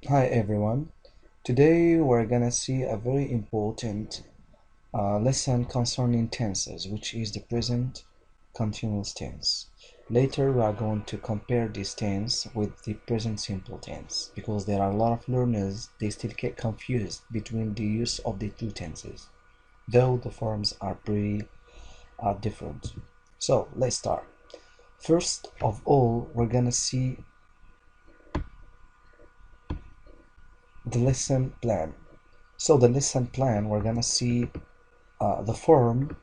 Hi everyone. Today we're gonna see a very important lesson concerning tenses, which is the present continuous tense. Later we are going to compare this tense with the present simple tense because there are a lot of learners they still get confused between the use of the two tenses, though the forms are pretty different. So let's start. First of all, we're gonna see the lesson plan. So the lesson plan, we're gonna see the form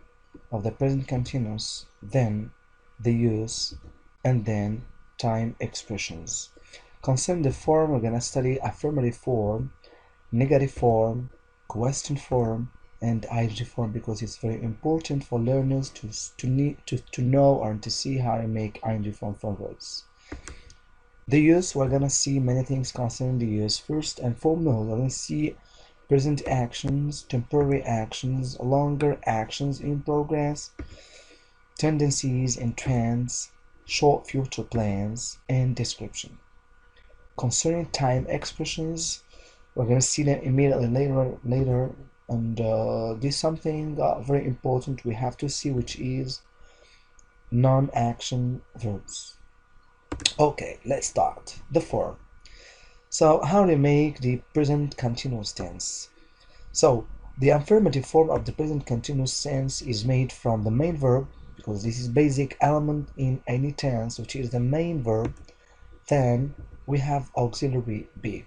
of the present continuous, then the use, and then time expressions. Concerning the form, we're gonna study affirmative form, negative form, question form, and ing form because it's very important for learners to know or to see how to make ing form for words. The use, we're gonna see many things concerning the use. First and foremost, we're gonna see present actions, temporary actions, longer actions in progress, tendencies and trends, short future plans, and description. Concerning time expressions, we're gonna see them immediately later, and this is something very important we have to see, which is non-action verbs. Okay, let's start. The form. So how to make the present continuous tense? So the affirmative form of the present continuous tense is made from the main verb, because this is basic element in any tense, which is the main verb. Then we have auxiliary be.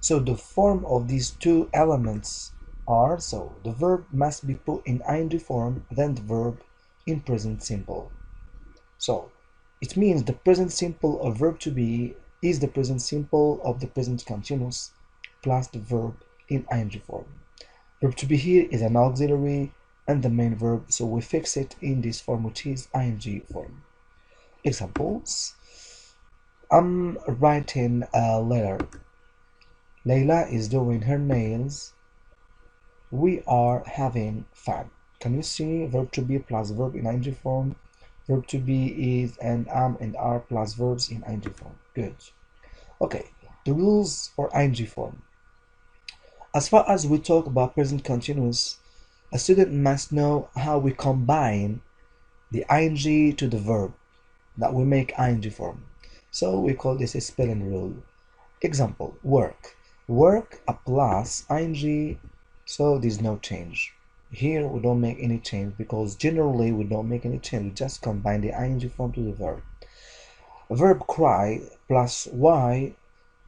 So the form of these two elements are, so the verb must be put in ing form, then the verb in present simple. So it means the present simple of verb to be is the present simple of the present continuous plus the verb in ing form. Verb to be here is an auxiliary and the main verb, so we fix it in this form, which is ing form. Examples: I'm writing a letter. Layla is doing her nails. We are having fun. Can you see verb to be plus verb in ing form? Verb to be is and am and are plus verbs in ing form. Good. Okay, the rules for ing form. As far as we talk about present continuous, a student must know how we combine the ing to the verb that we make ing form. So we call this a spelling rule. Example, work. Work a plus ing, so there's no change. Here we don't make any change because generally we don't make any change. We just combine the ing form to the verb. Verb cry plus y,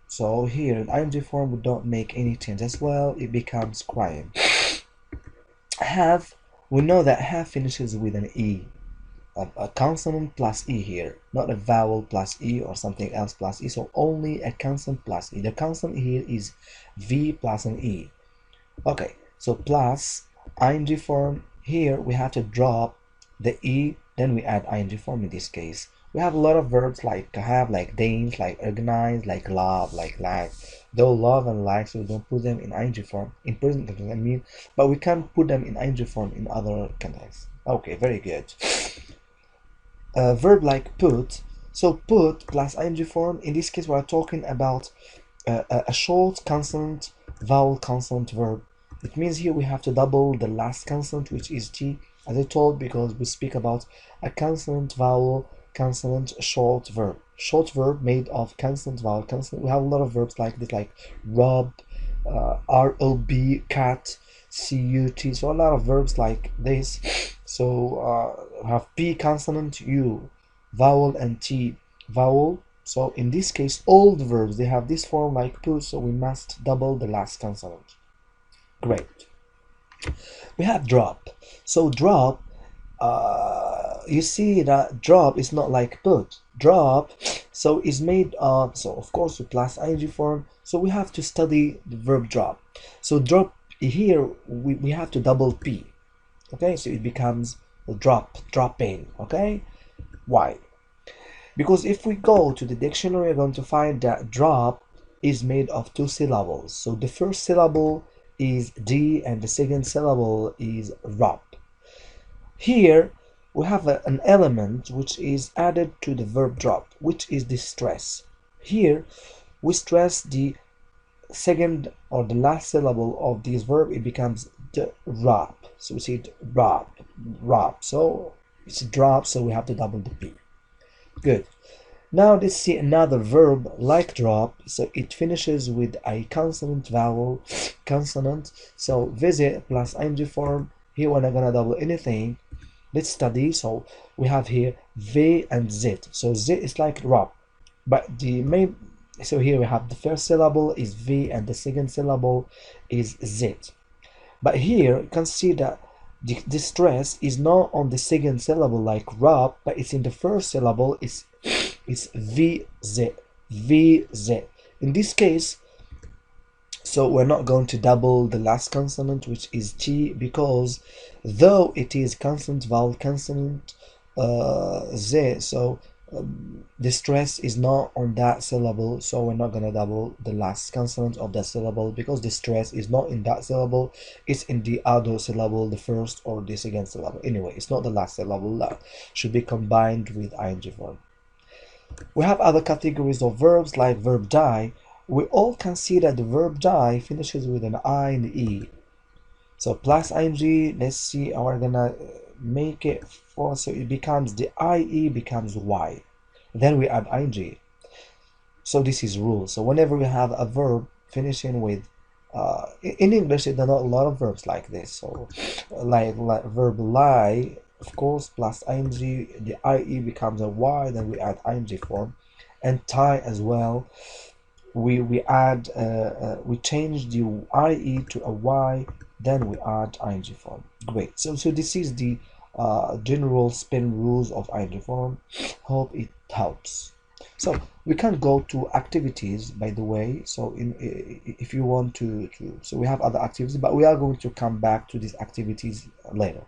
so here in ing form we don't make any change as well. It becomes crying. Have, we know that have finishes with an e, a consonant plus e here, not a vowel plus e or something else plus e, so only a consonant plus e. The consonant here is v plus an e. Okay, so plus ing form, here we have to drop the e, then we add ing form. In this case we have a lot of verbs like have, like dance, like organize, like love, like though love and like, so we don't put them in ing form in present tense, I mean, but we can put them in ing form in other contexts. Okay, very good. Verb like put, so put plus ing form, in this case we are talking about a short consonant vowel consonant verb. It means here we have to double the last consonant, which is t, as I told, because we speak about a consonant vowel consonant short verb made of consonant vowel consonant. We have a lot of verbs like this, like rob, rob, cat, cut, so a lot of verbs like this. So have p consonant, u vowel, and t vowel. So in this case all the verbs they have this form like put, so we must double the last consonant. Great. We have drop. So drop, you see that drop is not like put. Drop, so is made of, so of course with plus ing form, so we have to study the verb drop. So drop here we have to double p. Okay, so it becomes dropping. Okay, why? Because if we go to the dictionary, we're going to find that drop is made of two syllables. So the first syllable is D and the second syllable is ROP. Here we have an element which is added to the verb drop, which is the stress. Here we stress the second or the last syllable of this verb, it becomes drop. So we see drop. So it's drop, so we have to double the P. Good. Now let's see another verb like drop. So it finishes with a consonant vowel, consonant. So visit plus ing form. Here we're not gonna double anything. Let's study. So we have here V and Z. So Z is like drop, but the main. So here we have the first syllable is V and the second syllable is Z. But here you can see that the stress is not on the second syllable like rub, but it's in the first syllable. It's VZ, VZ. In this case, so we're not going to double the last consonant, which is T, because though it is consonant vowel consonant Z, so the stress is not on that syllable, so we're not gonna double the last consonant of that syllable because the stress is not in that syllable, it's in the other syllable, the first or the second syllable. Anyway, it's not the last syllable that should be combined with ing form. We have other categories of verbs like verb die. We all can see that the verb die finishes with an I and E. So plus ing, let's see, we're gonna make it for, so it becomes the IE becomes Y. Then we add ing. So this is rule. So whenever we have a verb finishing with, in English, there are not a lot of verbs like this. So like verb lie, of course, plus ing, the IE becomes a Y, then we add ing form. And tie as well. We add we change the IE to a Y, then we add ing form. Great. So this is the general spin rules of ing form. Hope it helps. So we can go to activities, by the way. So if you want to so we have other activities, but we are going to come back to these activities later.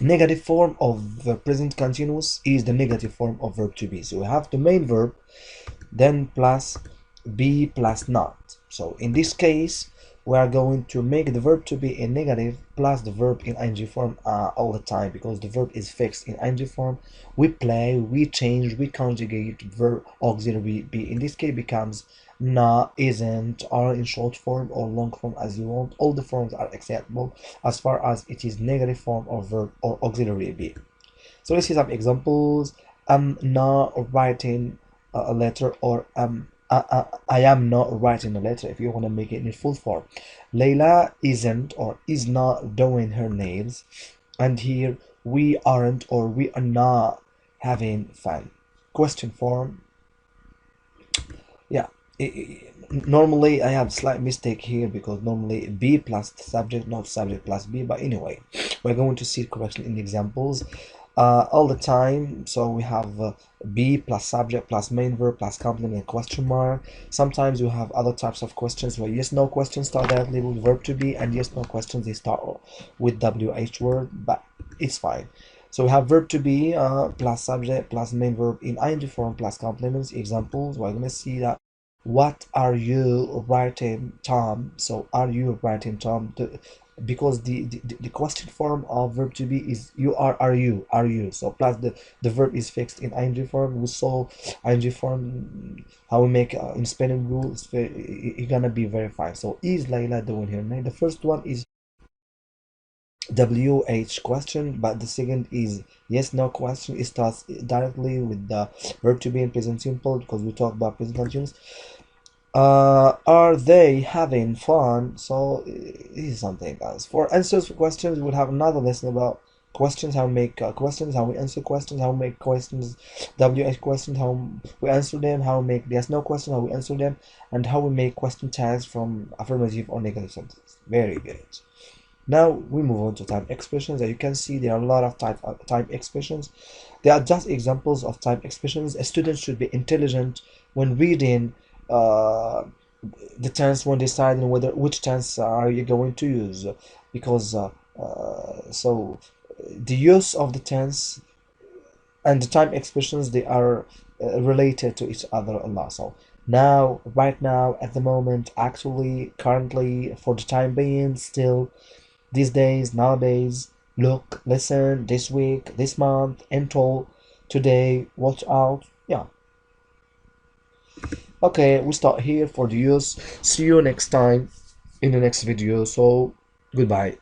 Negative form of the present continuous is the negative form of verb to be. So we have the main verb, then plus be plus not. So in this case, we are going to make the verb to be in negative plus the verb in ing form all the time, because the verb is fixed in ing form. We play, we change, we conjugate verb auxiliary be. In this case becomes not, isn't, are in short form or long form as you want. All the forms are acceptable as far as it is negative form of verb or auxiliary be. So let's see some examples. I'm not writing a letter, or I am not writing a letter if you want to make it in full form. Layla isn't or is not doing her nails, and here we aren't or we are not having fun. Question form. Yeah, normally I have slight mistake here because normally be plus the subject, not subject plus be, but anyway, we're going to see correction in the examples all the time. So we have be plus subject plus main verb plus complement and question mark. Sometimes you have other types of questions where yes no questions start directly with verb to be, and yes no questions they start with WH word, but it's fine. So we have verb to be plus subject plus main verb in ing form plus complements. Examples, we're going to see that. What are you writing, Tom? So are you writing, Tom? Because the question form of verb to be is you are you. So plus the verb is fixed in ing form. We saw ing form how we make in spelling rules. It's gonna be very fine. So is Layla doing here? The first one is WH question, but the second is yes no question. It starts directly with the verb to be in present simple because we talk about present continuous. Are they having fun? So this is something else. For answers for questions, we'll have another lesson about questions, how we make questions, how we answer questions, how we make questions, WH questions, how we answer them, how we make yes no question, how we answer them, and how we make question tags from affirmative or negative sentences. Very good. Now we move on to type expressions. As you can see, there are a lot of type expressions. They are just examples of type expressions. A student should be intelligent when reading the tense, when deciding which tense are you going to use, because so the use of the tense and the type expressions, they are related to each other a lot. So now, right now, at the moment, actually, currently, for the time being, still, these days, nowadays, look, listen, this week, this month, until today, watch out. Yeah. Okay, we start here for the use. See you next time in the next video. So goodbye.